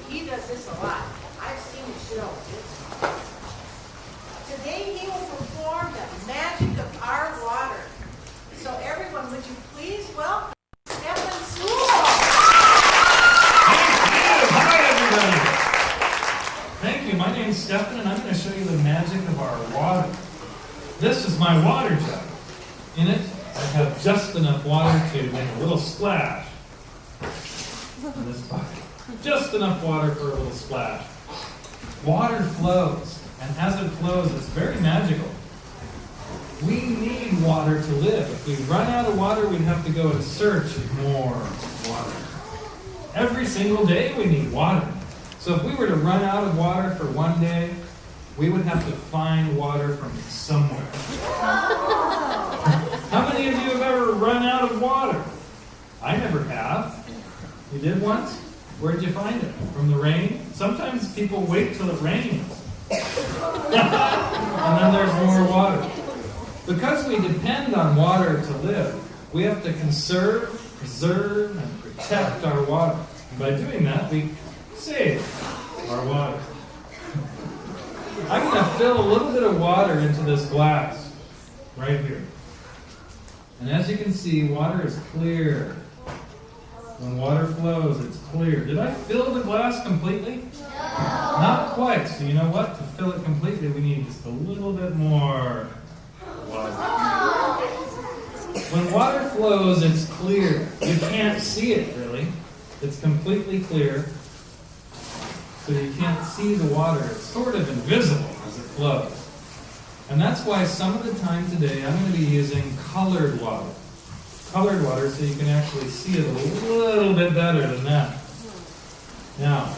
He does this a lot. I've seen the show. Today he will perform the magic of our water. So everyone, would you please welcome Steffan Soule. Hi everybody. Thank you. My name's Steffan and I'm going to show you the magic of our water. This is my water jug. In it, I have just enough water to make a little splash. In this bucket. Just enough water for a little splash. Water flows, and as it flows, it's very magical. We need water to live. If we run out of water, we'd have to go in search of more water. Every single day we need water. So if we were to run out of water for one day, we would have to find water from somewhere. How many of you have ever run out of water? I never have. You did once? Where did you find it? From the rain? Sometimes people wait till it rains. And then there's more water. Because we depend on water to live, we have to conserve, preserve, and protect our water. And by doing that, we save our water. I'm going to fill a little bit of water into this glass right here. And as you can see, water is clear. When water flows, it's clear. Did I fill the glass completely? No. Not quite. So you know what? To fill it completely, we need just a little bit more water. When water flows, it's clear. You can't see it, really. It's completely clear. So you can't see the water. It's sort of invisible as it flows. And that's why some of the time today, I'm going to be using colored water. Colored water so you can actually see it a little bit better than that. Now,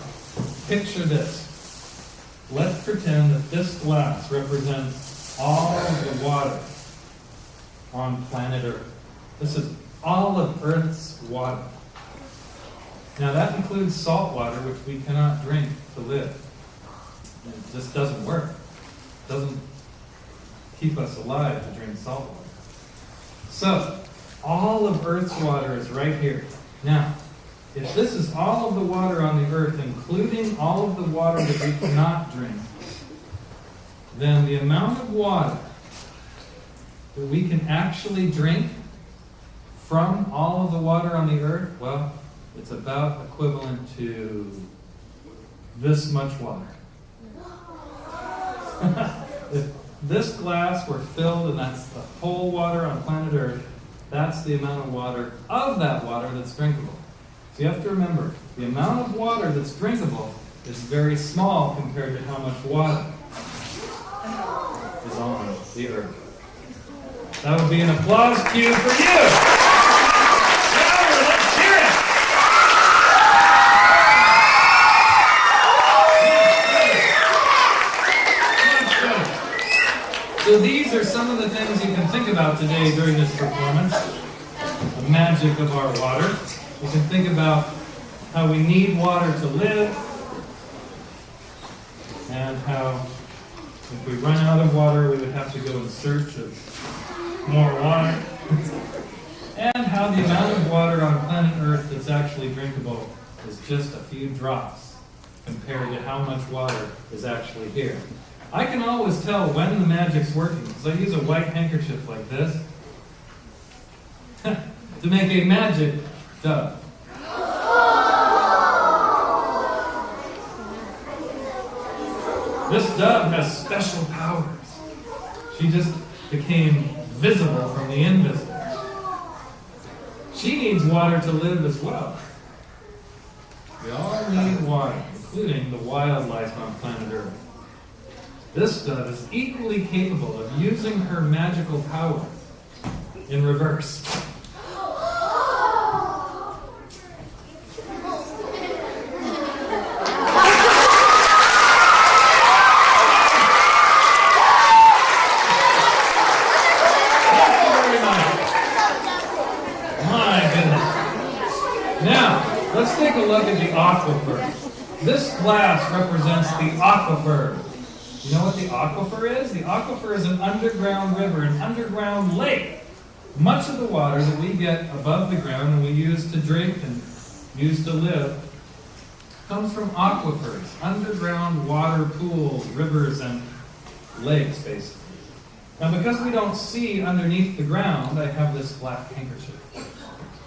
picture this. Let's pretend that this glass represents all of the water on planet Earth. This is all of Earth's water. Now that includes salt water, which we cannot drink to live. It just doesn't work. It doesn't keep us alive to drink salt water. So, all of Earth's water is right here. Now, if this is all of the water on the Earth, including all of the water that we cannot drink, then the amount of water that we can actually drink from all of the water on the Earth, well, it's about equivalent to this much water. If this glass were filled, and that's the whole water on planet Earth, that's the amount of water of that water that's drinkable. So you have to remember, the amount of water that's drinkable is very small compared to how much water is on the Earth. That would be an applause cue for you. Louder, let's hear it. So these are some of the things you can think about today during this performance. The magic of our water. You can think about how we need water to live, and how if we run out of water, we would have to go in search of more water. And how the amount of water on planet Earth that's actually drinkable is just a few drops compared to how much water is actually here. I can always tell when the magic's working because I use a white handkerchief like this to make a magic dove. This dove has special powers. She just became visible from the invisible. She needs water to live as well. We all need water, including the wildlife on planet Earth. This dove is equally capable of using her magical power in reverse. Let's take a look at the aquifer. This glass represents the aquifer. You know what the aquifer is? The aquifer is an underground river, an underground lake. Much of the water that we get above the ground and we use to drink and use to live comes from aquifers, underground water pools, rivers, and lakes, basically. Now, because we don't see underneath the ground, I have this black handkerchief.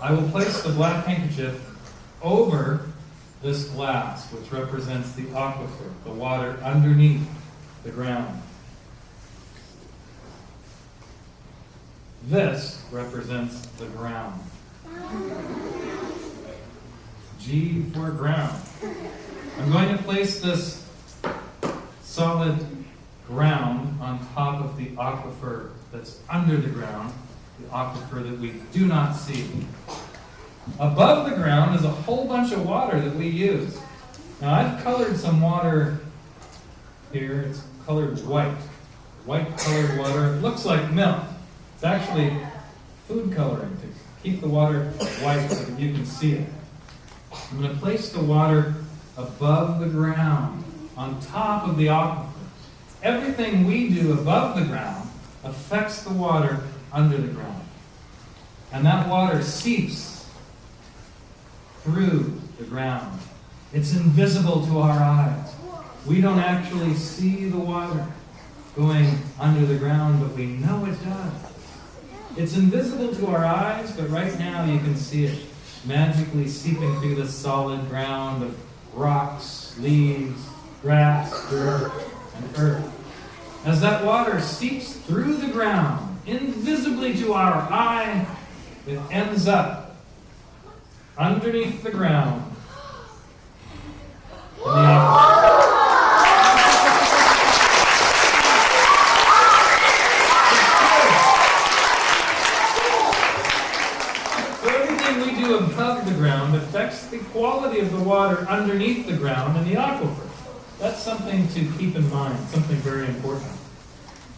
I will place the black handkerchief over this glass, which represents the aquifer, the water underneath the ground. This represents the ground. G for ground. I'm going to place this solid ground on top of the aquifer that's under the ground, the aquifer that we do not see. Above the ground is a whole bunch of water that we use. Now, I've colored some water here. It's colored white. White colored water. It looks like milk. It's actually food coloring to keep the water white so that you can see it. I'm going to place the water above the ground, on top of the aquifer. Everything we do above the ground affects the water under the ground. And that water seeps through the ground. It's invisible to our eyes. We don't actually see the water going under the ground, but we know it does. It's invisible to our eyes, but right now you can see it magically seeping through the solid ground of rocks, leaves, grass, dirt, and earth. As that water seeps through the ground, invisibly to our eye, it ends up underneath the ground in the aquifer. Above the ground affects the quality of the water underneath the ground in the aquifer. That's something to keep in mind, something very important.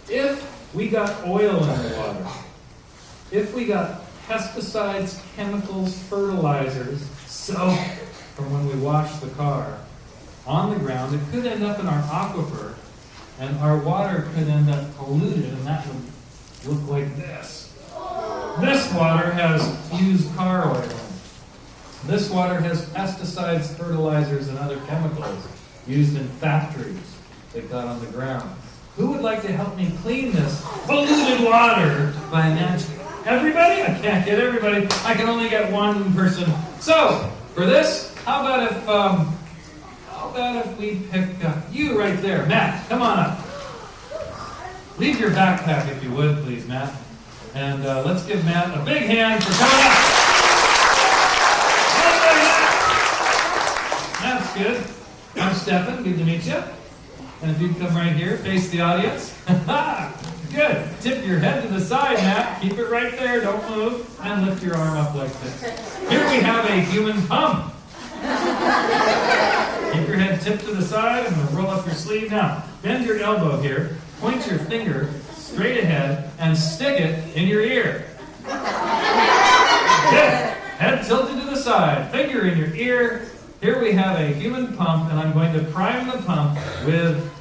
If we got oil in the water, if we got pesticides, chemicals, fertilizers, soap from when we wash the car on the ground, it could end up in our aquifer, and our water could end up polluted, and that would look like this. This water has used car oil. This water has pesticides, fertilizers, and other chemicals used in factories that got on the ground. Who would like to help me clean this polluted water by magic? Everybody? I can't get everybody. I can only get one person. So, for this, how about if we pick you right there, Matt? Come on up. Leave your backpack if you would, please, Matt. And let's give Matt a big hand for coming up. That's good. I'm Steffan. Good to meet you. And if you'd come right here, face the audience. Good. Tip your head to the side, Matt. Keep it right there. Don't move. And lift your arm up like this. Here we have a human pump. Keep your head tipped to the side and roll up your sleeve. Now, bend your elbow here. Point your finger straight ahead and stick it in your ear. Good. Head tilted to the side. Finger in your ear. Here we have a human pump, and I'm going to prime the pump with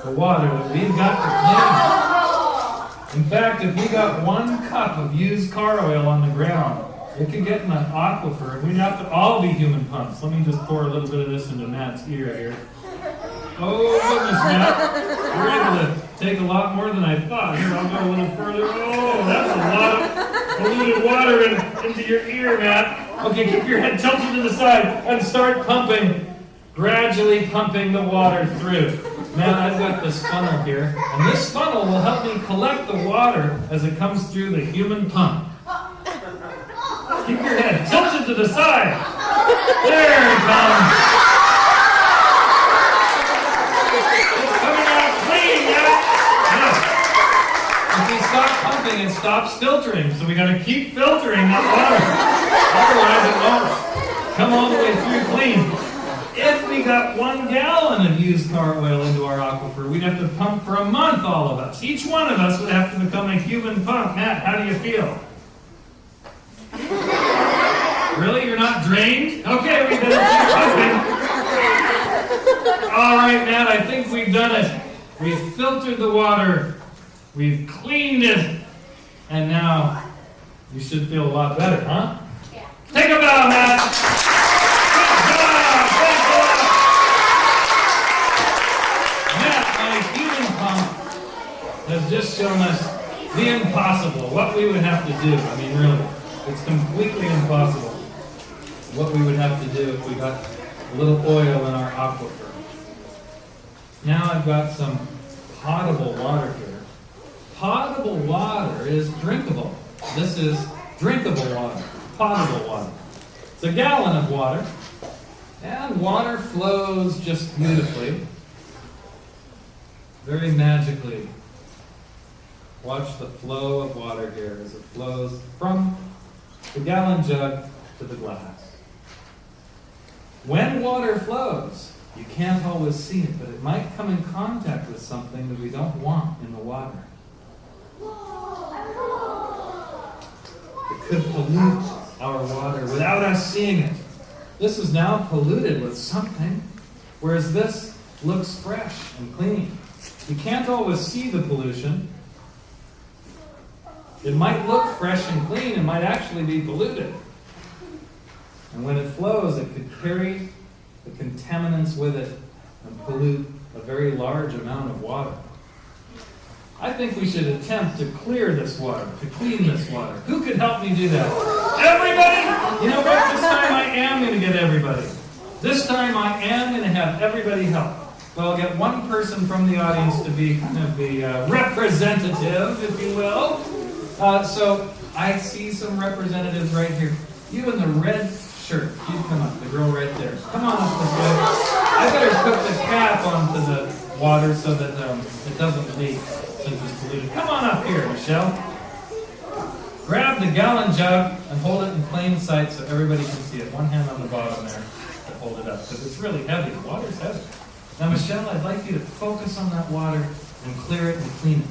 the water that we've got to clean. In fact, if we got 1 cup of used car oil on the ground, it could get in an aquifer, and we'd have to all be human pumps. Let me just pour a little bit of this into Matt's ear here. Oh, goodness, Matt. We're able to take a lot more than I thought. Here, I'll go a little further. Oh, that's a lot of polluted water into your ear, Matt. Okay, keep your head tilted to the side and start pumping, gradually pumping the water through. Now, I've got this funnel here, and this funnel will help me collect the water as it comes through the human pump. Keep your head tilted to the side. There it comes. It's coming out clean, Matt. If we stop pumping, it stops filtering, so we got to keep filtering that water. Otherwise, it won't come all the way through clean. If we got 1 gallon of used car oil into our aquifer, we'd have to pump for a month, all of us. Each one of us would have to become a human pump. Matt, how do you feel? Really? You're not drained? Okay, we better keep pumping. All right, Matt, I think we've done it. We've filtered the water. We've cleaned it. And now you should feel a lot better, huh? Yeah. Take a bow, Matt. Good job. Thank we would have to do. I mean, really, it's completely impossible what we would have to do if we got a little oil in our aquifer. Now I've got some potable water here. Potable water is drinkable. This is drinkable water, potable water. It's a gallon of water, and water flows just beautifully, very magically. Watch the flow of water here as it flows from the gallon jug to the glass. When water flows, you can't always see it, but it might come in contact with something that we don't want in the water. It could pollute our water without us seeing it. This is now polluted with something, whereas this looks fresh and clean. You can't always see the pollution. It might look fresh and clean, it might actually be polluted. And when it flows, it could carry the contaminants with it and pollute a very large amount of water. I think we should attempt to clear this water, to clean this water. Who could help me do that? Everybody! You know what? This time I am going to get everybody. This time I am going to have everybody help. So I'll get one person from the audience to be kind of the representative, if you will. So I see some representatives right here. You in the red shirt, you come up, the girl right there. Come on up this way. I better put the cap onto the water so that it doesn't leak since it's polluted. Come on up here, Michelle. Grab the gallon jug and hold it in plain sight so everybody can see it. One hand on the bottom there to hold it up, because it's really heavy. The water's heavy. Now, Michelle, I'd like you to focus on that water and clear it and clean it.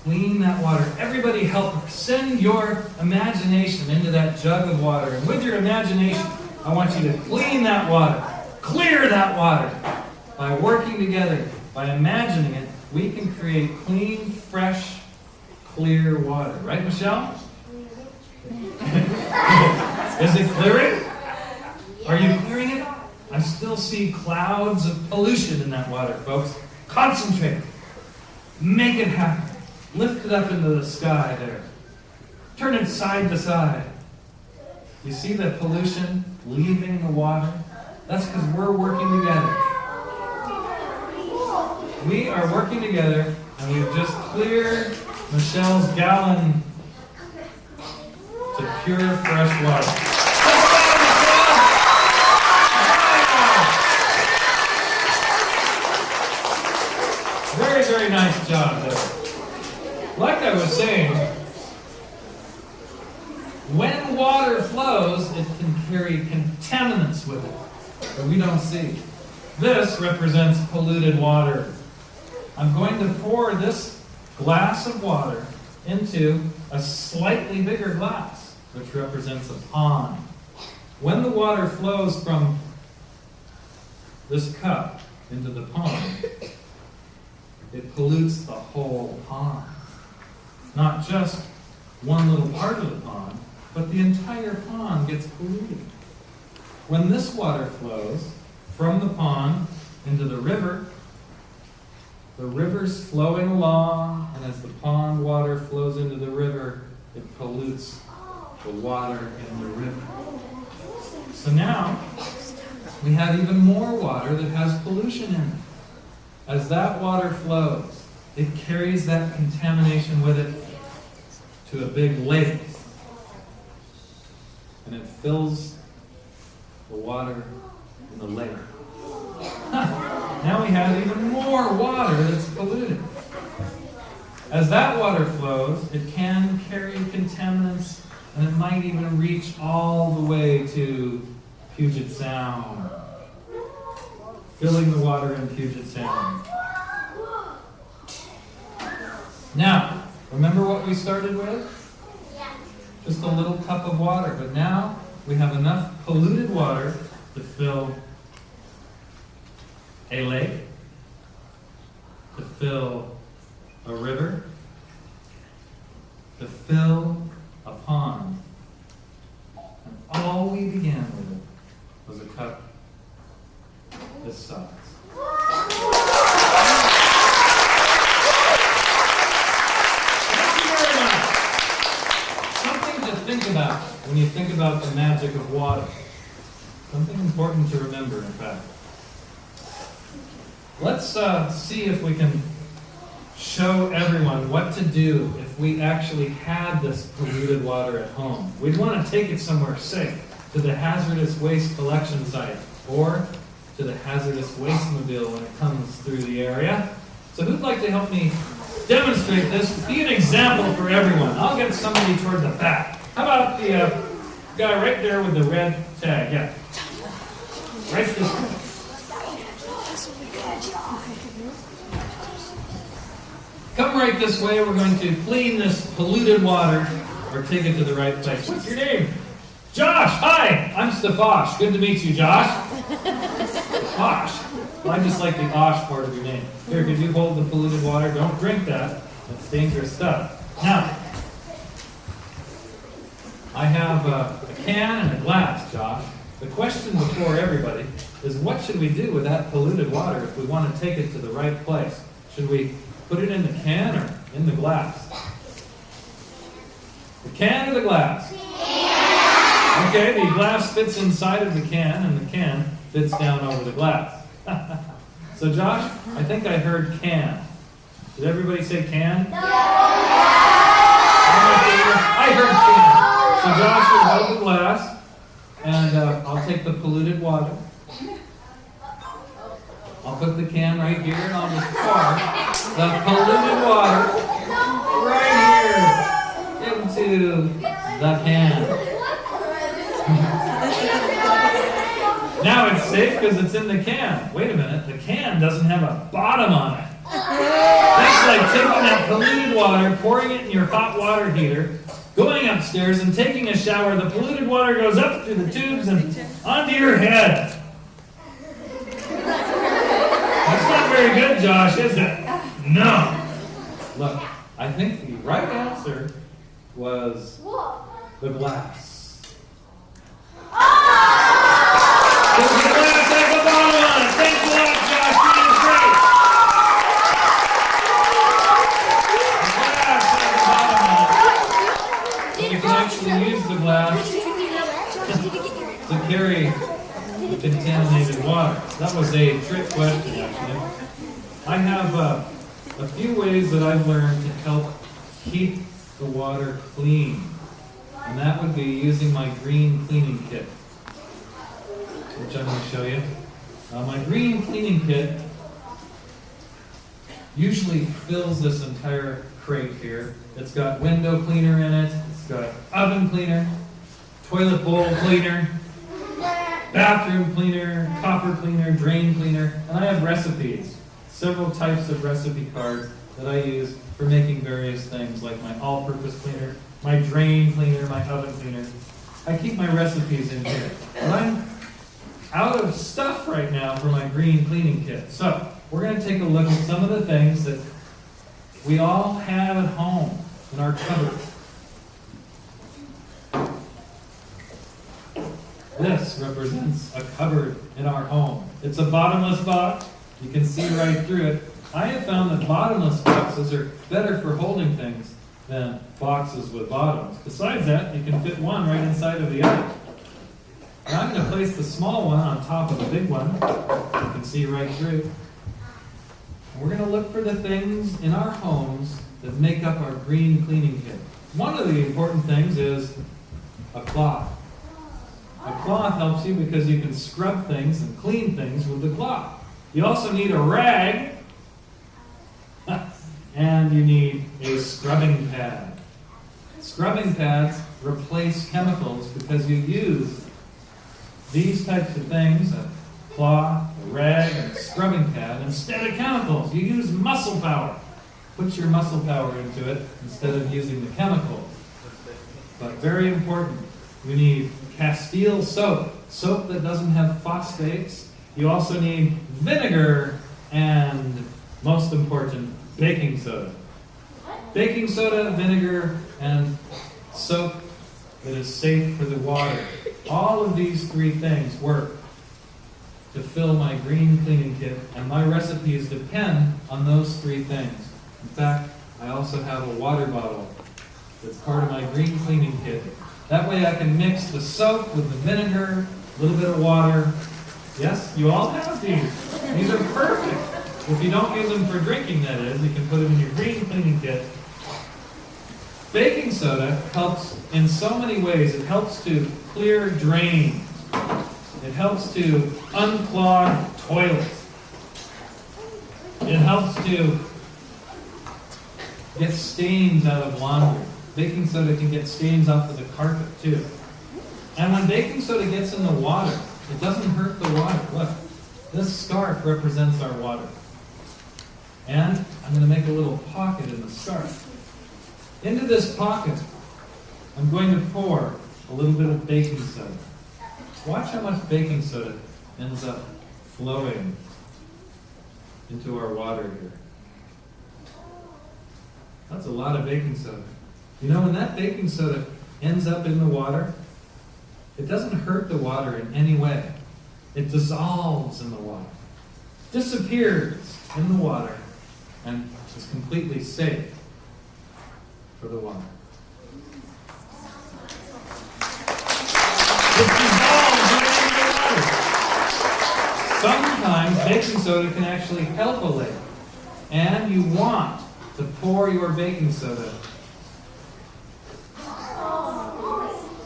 Clean that water. Everybody help her. Send your imagination into that jug of water. And with your imagination, I want you to clean that water. Clear that water. By working together, by imagining it, we can create clean, fresh, clear water. Right, Michelle? Is it clearing? Are you clearing it? I still see clouds of pollution in that water, folks. Concentrate. Make it happen. Lift it up into the sky there. Turn it side to side. You see the pollution leaving the water? That's because we're working together. We are working together, and we've just cleared Michelle's gallon to pure, fresh water. Very, very nice job there. Like I was saying, when water flows, it can carry contaminants with it that we don't see. This represents polluted water. I'm going to pour this glass of water into a slightly bigger glass, which represents a pond. When the water flows from this cup into the pond, it pollutes the whole pond. Not just one little part of the pond, but the entire pond gets polluted. When this water flows from the pond into the river's flowing along, and as the pond water flows into the river, it pollutes the water in the river. So now, we have even more water that has pollution in it. As that water flows, it carries that contamination with it to a big lake. And it fills the water in the lake. Now we have even more water that's polluted. As that water flows, it can carry contaminants, and it might even reach all the way to Puget Sound, filling the water in Puget Sound. Now, remember what we started with? Just a little cup of water, but now we have enough polluted water to fill a lake, to fill a river, to fill a pond. And all we began with was a cup this size. Thank you very much. when you think about the magic of water. Something important to remember, in fact. Let's see if we can show everyone what to do if we actually had this polluted water at home. We'd want to take it somewhere safe, to the hazardous waste collection site, or to the hazardous waste mobile when it comes through the area. So who'd like to help me demonstrate this? Be an example for everyone. I'll get somebody toward the back. How about the guy right there with the red tag? Yeah. Right this way. Come right this way. We're going to clean this polluted water or take it to the right place. What's your name? Josh. Hi. I'm Steffan. Good to meet you, Josh. Osh. Well, I just like the Osh part of your name. Here, could you hold the polluted water? Don't drink that. That's dangerous stuff. Now, I have a can and a glass, Josh. The question before everybody is, what should we do with that polluted water if we want to take it to the right place? Should we put it in the can or in the glass? The can or the glass? Okay, the glass fits inside of the can, and the can fits down over the glass. So Josh, I think I heard can. Did everybody say can? No! I heard can. So Josh will hold the glass, and I'll take the polluted water. I'll put the can right here, and I'll just pour the polluted water right here into the can. Now it's safe because it's in the can. Wait a minute, the can doesn't have a bottom on it. That's like taking that polluted water, pouring it in your hot water heater, going upstairs and taking a shower. The polluted water goes up through the tubes and onto your head. That's not very good, Josh, is it? No. Look, I think the right answer was the glass. Because the glass has a bottom on it. Thanks a lot, Josh. You did great. The glass has a bottom on it. So you can actually use the glass to carry the contaminated water. That was a trick question, actually. I have a few ways that I've learned to help keep the water clean. And that would be using my green cleaning kit, which I'm going to show you. My green cleaning kit usually fills this entire crate here. It's got window cleaner in it, it's got oven cleaner, toilet bowl cleaner, bathroom cleaner, copper cleaner, drain cleaner, and I have recipes. Several types of recipe cards that I use for making various things, like my all-purpose cleaner, my drain cleaner, my oven cleaner. I keep my recipes in here. But I'm out of stuff right now for my green cleaning kit. So we're going to take a look at some of the things that we all have at home in our cupboards. This represents a cupboard in our home. It's a bottomless box. You can see right through it. I have found that bottomless boxes are better for holding things than boxes with bottoms. Besides that, you can fit one right inside of the other. Now I'm going to place the small one on top of the big one. You can see right through. And we're going to look for the things in our homes that make up our green cleaning kit. One of the important things is a cloth. A cloth helps you because you can scrub things and clean things with the cloth. You also need a rag, and you need a scrubbing pad. Scrubbing pads replace chemicals because you use these types of things, a cloth, a rag, and a scrubbing pad, instead of chemicals. You use muscle power. Put your muscle power into it instead of using the chemicals. But very important, you need Castile soap, soap that doesn't have phosphates. You also need vinegar and, most important, baking soda. Baking soda, vinegar, and soap that is safe for the water. All of these three things work to fill my green cleaning kit, and my recipes depend on those three things. In fact, I also have a water bottle that's part of my green cleaning kit That way I can mix the soap with the vinegar, a little bit of water. Yes, you all have these. These are perfect. If you don't use them for drinking, that is, you can put them in your green cleaning kit. Baking soda helps in so many ways. It helps to clear drains. It helps to unclog toilets. It helps to get stains out of laundry. Baking soda can get stains off of the carpet too. And when baking soda gets in the water, it doesn't hurt the water. Look, this scarf represents our water. And I'm going to make a little pocket in the scarf. Into this pocket, I'm going to pour a little bit of baking soda. Watch how much baking soda ends up flowing into our water here. That's a lot of baking soda. You know, when that baking soda ends up in the water, it doesn't hurt the water in any way. It dissolves in the water, disappears in the water, and is completely safe for the water. It dissolves right in the water. Sometimes baking soda can actually help a lake, and you want to pour your baking soda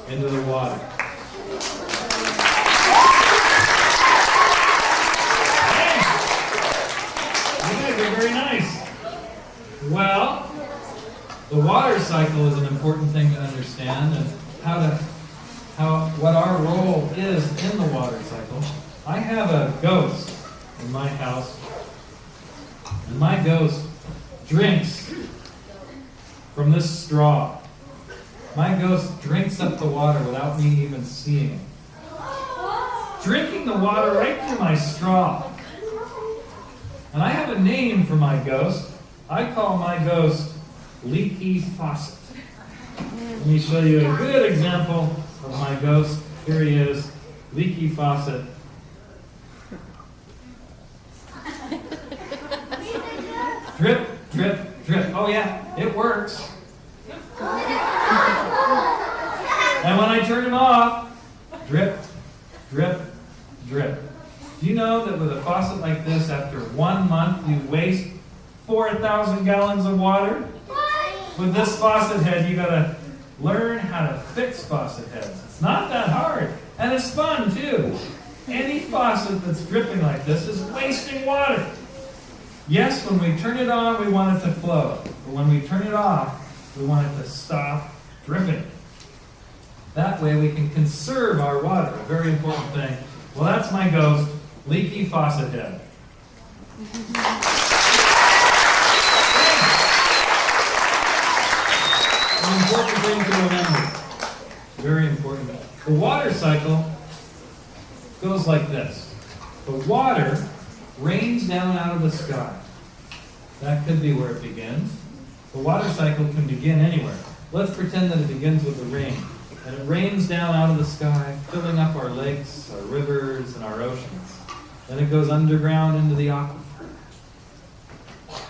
into the water. Very nice. Well, the water cycle is an important thing to understand, and what our role is in the water cycle. I have a ghost in my house, and my ghost drinks from this straw. My ghost drinks up the water without me even seeing it. Drinking the water right through my straw. And I have a name for my ghost. I call my ghost Leaky Faucet. Let me show you a good example of my ghost. Here he is, Leaky Faucet. Drip, drip, drip. Oh yeah, it works. And when I turn him off, drip, drip, drip. Do you know that with a faucet like this, after 1 month, you waste 4,000 gallons of water? With this faucet head, you gotta learn how to fix faucet heads. It's not that hard, and it's fun too. Any faucet that's dripping like this is wasting water. Yes, when we turn it on, we want it to flow. But when we turn it off, we want it to stop dripping. That way we can conserve our water, a very important thing. Well, that's my ghost, Leaky Faucet Head. An important thing to remember. Very important. The water cycle goes like this. The water rains down out of the sky. That could be where it begins. The water cycle can begin anywhere. Let's pretend that it begins with the rain. And it rains down out of the sky, filling up our lakes, our rivers, and our oceans. Then it goes underground into the aquifer.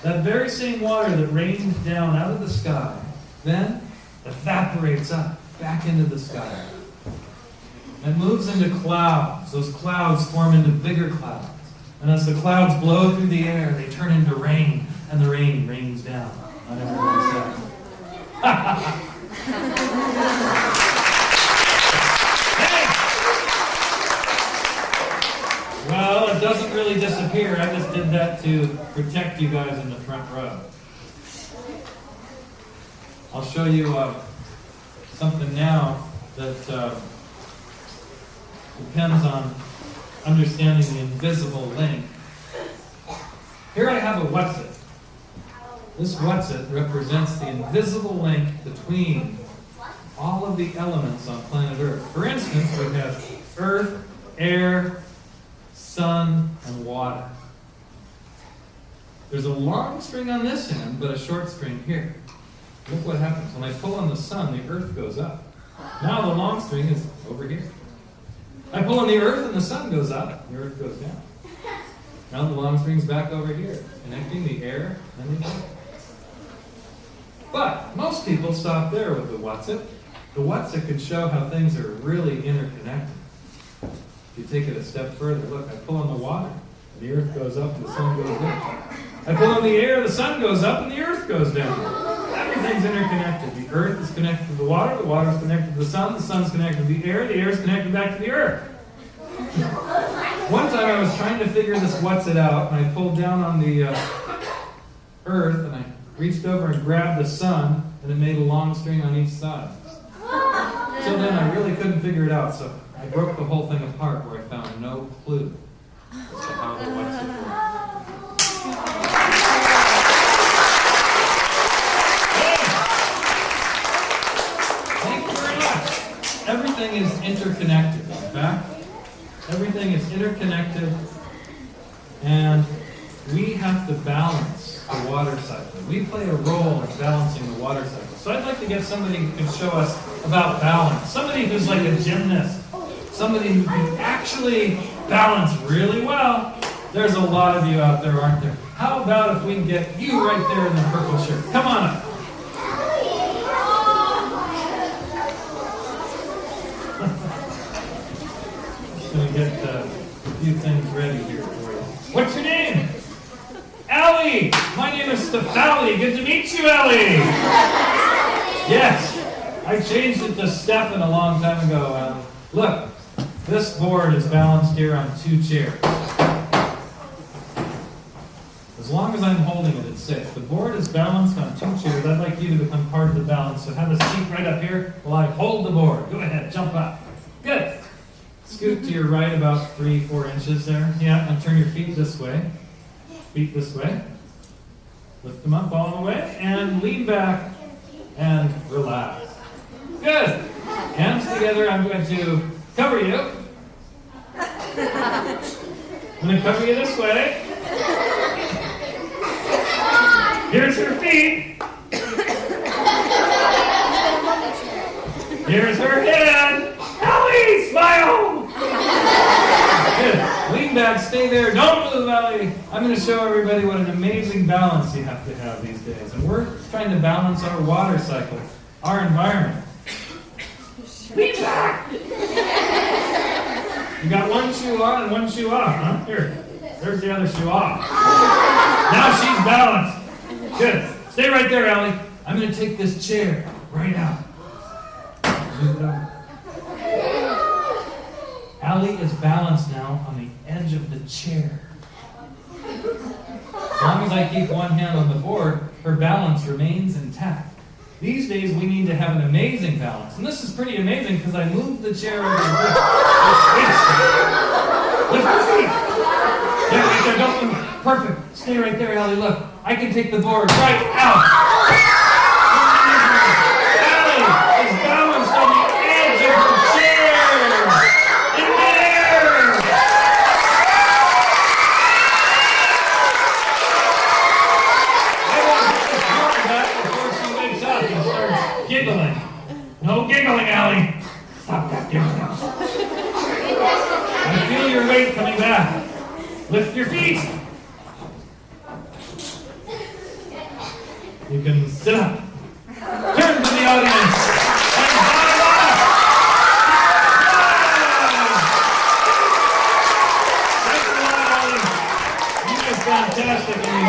That very same water that rains down out of the sky then evaporates up back into the sky. It moves into clouds. Those clouds form into bigger clouds. And as the clouds blow through the air, they turn into rain, and the rain rains down on everyone's head. Well, it doesn't really disappear. I just did that to protect you guys in the front row. I'll show you something now that depends on understanding the invisible link. Here I have a what's it. This what's it represents the invisible link between all of the elements on planet Earth. For instance, we have earth, air, sun, and water. There's a long string on this end, but a short string here. Look what happens. When I pull on the sun, the earth goes up. Now the long string is over here. I pull on the earth and the sun goes up, the earth goes down. Now the long string's back over here, connecting the air and the earth. But most people stop there with the what's it. The what's it could show how things are really interconnected. If you take it a step further, look, I pull on the water, and the earth goes up and the sun goes down. I pull on the air, the sun goes up and the earth goes down. Everything's interconnected. The earth is connected to the water is connected to the sun's connected to the air is connected back to the earth. One time I was trying to figure this what's it out, and I pulled down on the earth, and I reached over and grabbed the sun, and it made a long string on each side. So then I really couldn't figure it out, so I broke the whole thing apart where I found no clue as to how the what's it works. Thank you very much. Everything is interconnected, in fact. Everything is interconnected, and we have to balance the water cycle. We play a role in balancing the water cycle. So I'd like to get somebody who can show us about balance. Somebody who's like a gymnast. Somebody who can actually balance really well. There's a lot of you out there, aren't there? How about if we can get you right there in the purple shirt? Come on up. Just going to get a few things ready here for you. What's your name? Ellie! My name is Steffan. Good to meet you, Ellie! Yes, I changed it to Steffan a long time ago. Look, this board is balanced here on 2 chairs. As long as I'm holding it, it's safe. The board is balanced on 2 chairs. I'd like you to become part of the balance. So have a seat right up here while I hold the board. Go ahead, jump up. Good. Scoot to your right about 3-4 inches there. Yeah, and turn your feet this way. Feet this way. Lift them up all the way. And lean back and relax. Good. Hands together. I'm going to cover you. I'm going to cover you this way. Here's her feet. Here's her head. Ellie, smile. Good. Lean back, stay there. Don't move, Ellie. I'm going to show everybody what an amazing balance you have to have these days. And we're trying to balance our water cycle, our environment. Lean back. You got one shoe on and one shoe off, huh? Here. There's the other shoe off. Now she's balanced. Good. Stay right there, Ellie. I'm going to take this chair right out. Move it over. Allie is balanced now on the edge of the chair. As long as I keep one hand on the board, her balance remains intact. These days, we need to have an amazing balance. And this is pretty amazing because I moved the chair over the way. Lift your feet. Yeah, right there. Don't move. Perfect. Stay right there, Allie. Look, I can take the board right out. Allie is balanced on the edge of her chair. In midair. I won't ignore that before she wakes up and starts giggling. No giggling, Allie. Stop that giggling. I feel your weight coming back. Lift your feet. You can sit up. Turn to the audience. And bottom up. Thanks a lot, Ellie. You guys fantastic. And you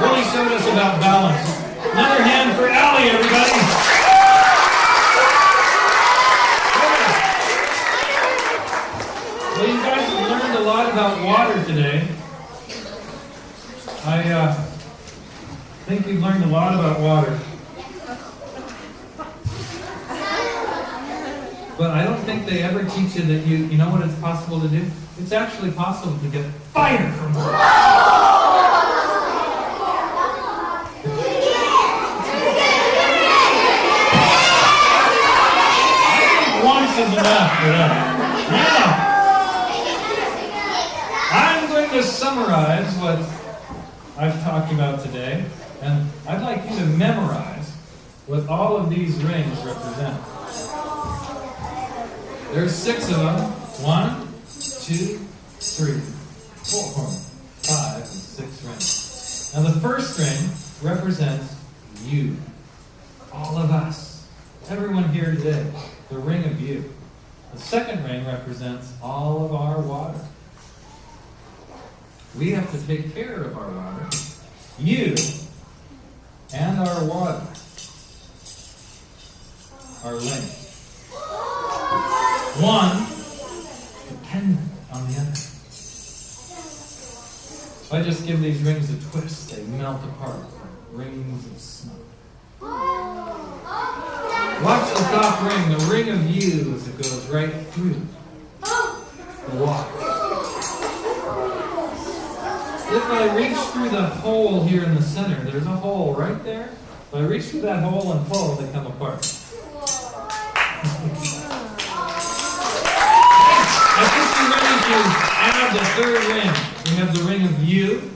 really showed us about balance. Another hand for Allie, everybody. Well, you guys have learned a lot about water today. I think we've learned a lot about water. But I don't think they ever teach you that you know what it's possible to do? It's actually possible to get fire from water. I think once is enough for that. Now, I'm going to summarize what I've talked about today. And I'd like you to memorize what all of these rings represent. There's 6 of them. 1, 2, 3, 4, 5, and 6 rings. Now the first ring represents you. All of us. everyone here today, the ring of you. The second ring represents all of our water. We have to take care of our water. You and our water are linked. One dependent on the other. If I just give these rings a twist, they melt apart like rings of snow. Watch the top ring, the ring of you, as it goes right through the water. If I reach through the hole here in the center, there's a hole right there. If I reach through that hole and pull, they come apart. I think we're ready to add the third ring. We have the ring of you,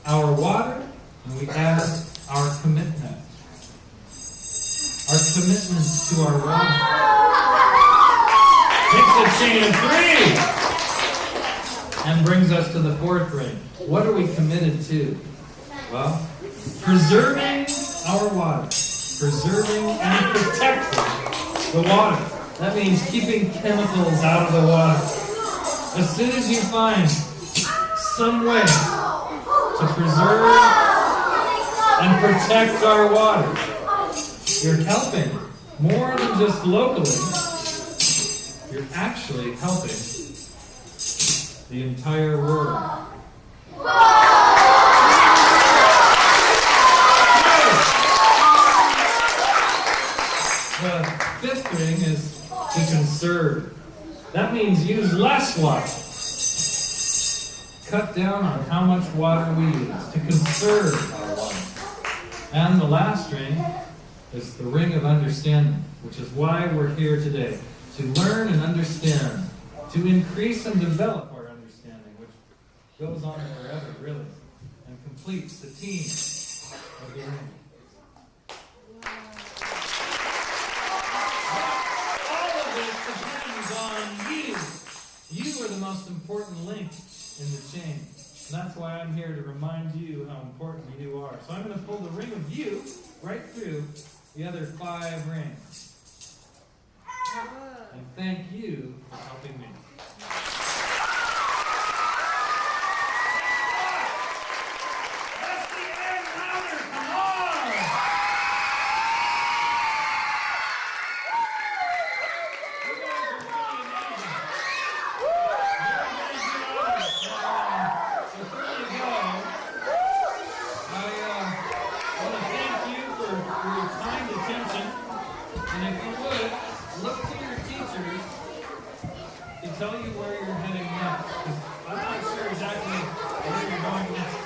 our water, and we add our commitment. Our commitment to our water. Takes a chain of three and brings us to the fourth ring. What are we committed to? Well, preserving our water. Preserving and protecting the water. That means keeping chemicals out of the water. As soon as you find some way to preserve and protect our water, you're helping more than just locally. You're actually helping the entire world. The fifth ring is to conserve. That means use less water. Cut down on how much water we use to conserve our water. And the last ring is the ring of understanding, which is why we're here today. To learn and understand. To increase and develop our understanding, which goes on forever, really, and completes the team of the ring. You are the most important link in the chain. And that's why I'm here to remind you how important you are. So I'm going to pull the ring of you right through the other 5 rings. And thank you for helping me. That's the end louder. Come on! You guys are really amazing. Before you go, I want to thank you for your kind attention. And if you would, look to your teachers to tell you where you're heading next. Because I'm not sure exactly where you're going next.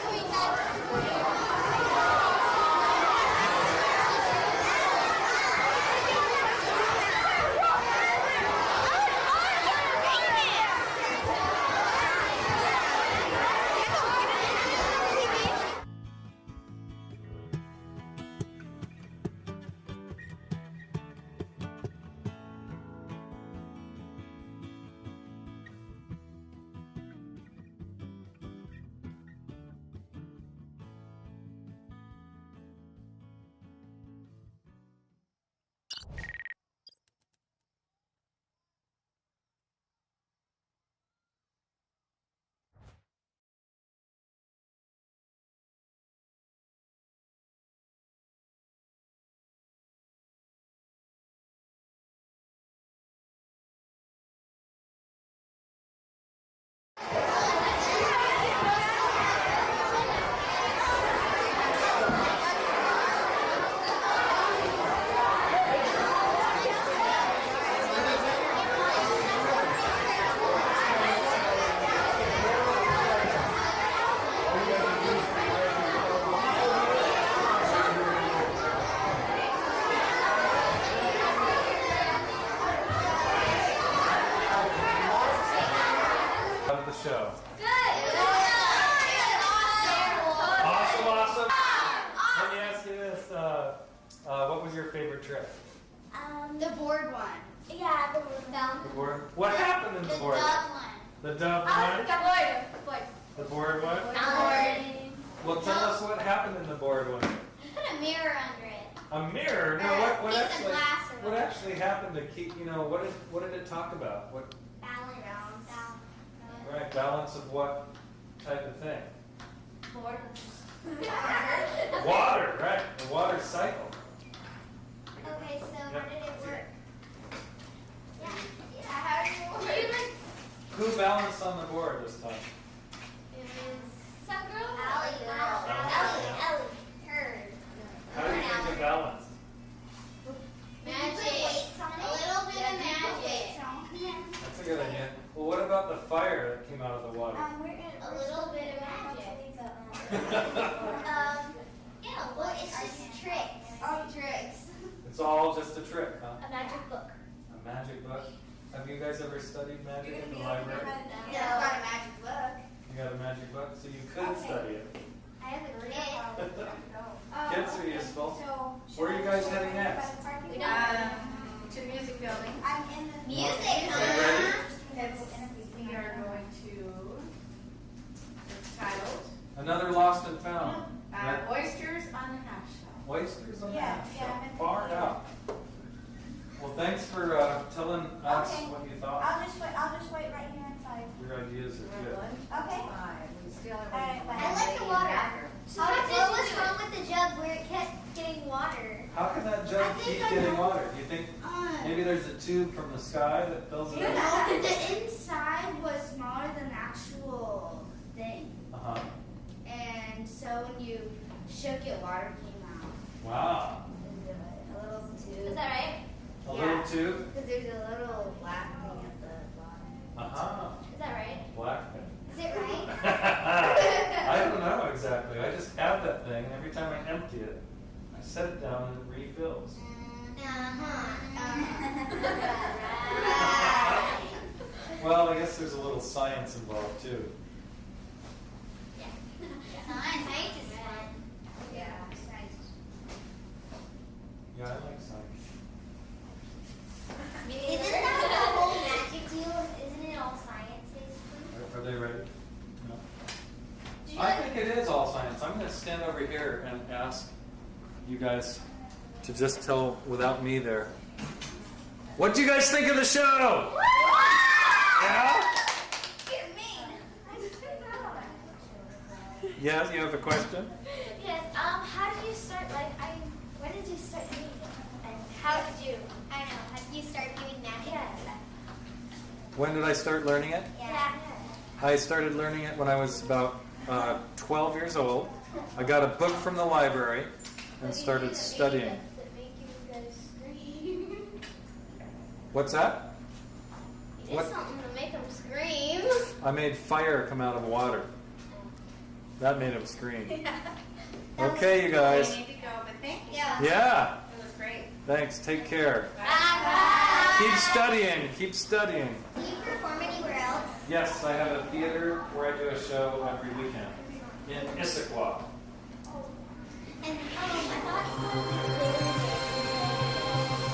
Show. Awesome. Let me ask you this: what was your favorite trip? The board one. Yeah, the board. The board. What happened in the board? The dove one. The dove one. The board. The board one. The board. Well, tell us what happened in the board one. You put a mirror under it. A mirror? No, what piece of glass or what actually happened to keep, what did it talk about? What, balance. right, balance of what type of thing? Board. Water, right, the water cycle. Okay, so how Yep. did it work? Yeah, how did it work? Who balanced on the board this time? It was some girl. Ellie. Her. How do you think it balanced? Magic. A little bit of magic. That's a good idea. Well, what about the fire that came out of the water? A little bit of magic. Well, it's just tricks. Tricks. It's all just a trick, huh? A magic book. A magic book? Have you guys ever studied magic in the library? No. I got a magic book. You got a magic book? So you could study it. I have a kid. Kids are useful. Where are you guys heading next? We don't. To the music building. I'm in the music. Are you ready? We are going to, it's titled, Another lost and found. Right? Oysters on the Half Shell. Oysters on the Yeah, half yeah, shell. I'm in Far the- out. Well, thanks for telling us Okay. what you thought. I'll just wait right here inside. Your ideas are good. Okay. We still are Alright, waiting for bye. I like the water. What was wrong with the jug where it kept getting water? How can that I jug think keep I getting know. water? Do you think maybe there's a tube from the sky that fills it up? The inside was smaller than the actual thing. Uh-huh. And so when you shook it, water came out. Wow. Into a little tube. Is that right? A little tube? Because there's a little black thing at the bottom. Uh-huh. Is that right? Black thing. Is it right? I don't know exactly. I just have that thing. And every time I empty it, I set it down and it refills. Well, I guess there's a little science involved too. Science is fun. Yeah, science. Yeah, I like science. Isn't that the whole magic deal? Isn't it all science basically? Are they ready? No. Did you I think it is all science. I'm going to stand over here and ask you guys to just tell without me there. What do you guys think of the show? Yeah? You're mean. Yeah, you have a question? Yes. How did you start? When did you start doing it? And how did you? I know. How did you start doing magic? Yes. When did I start learning it? Yeah. I started learning it when I was about 12 years old. I got a book from the library and started studying. That make you guys scream. What's that? You did What? something to make them scream. I made fire come out of water. That made him scream. Okay, you guys. We need to go, but thank you. Yeah. Yeah. It was great. Thanks. Take care. Bye. Keep studying. Keep studying. Do you perform anywhere else? Yes, I have a theater where I do a show every weekend in Issaquah. And I thought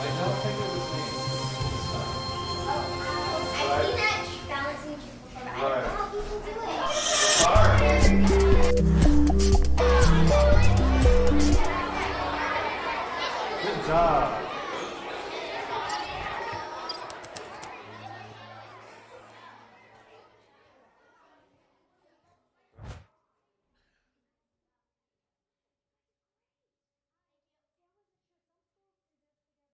I don't think it was me. I've seen that balancing trick before, but I don't know how people do it. All right. Good job.